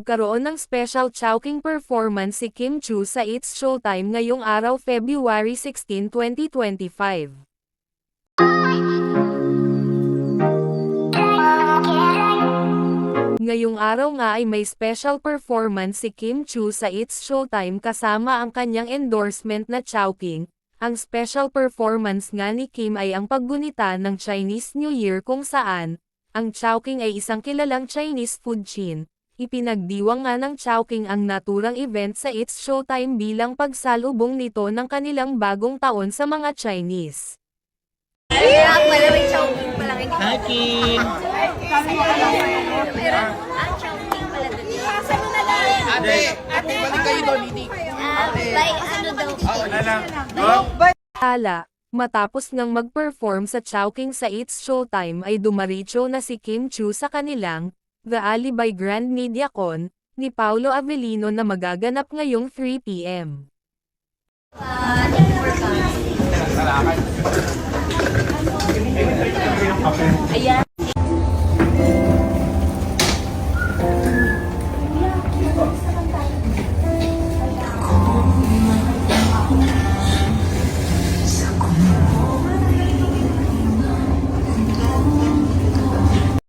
Nagkaroon ng special Chowking performance si Kim Chiu sa It's Showtime ngayong araw February 16, 2025. Ngayong araw nga ay may special performance si Kim Chiu sa It's Showtime kasama ang kanyang endorsement na Chowking. Ang special performance nga ni Kim ay ang paggunita ng Chinese New Year kung saan, ang Chowking ay isang kilalang Chinese food chain. Ipinagdiwang nga ng Chowking ang naturang event sa It's Showtime bilang pagsalubong nito ng kanilang bagong taon sa mga Chinese. Malamig Chowking pala kayo. Hi, Kim! Pero, Chowking pala doon. Saan na lang? Ate, balik kayo doon, hindi. Like, ano daw? Hala, matapos ngang mag-perform sa Chowking sa It's Showtime ay dumaricho na si Kim Chiu sa kanilang The Alibay Grand Mediacon ni Paulo Avellino na magaganap ngayong 3 p.m. Ayan.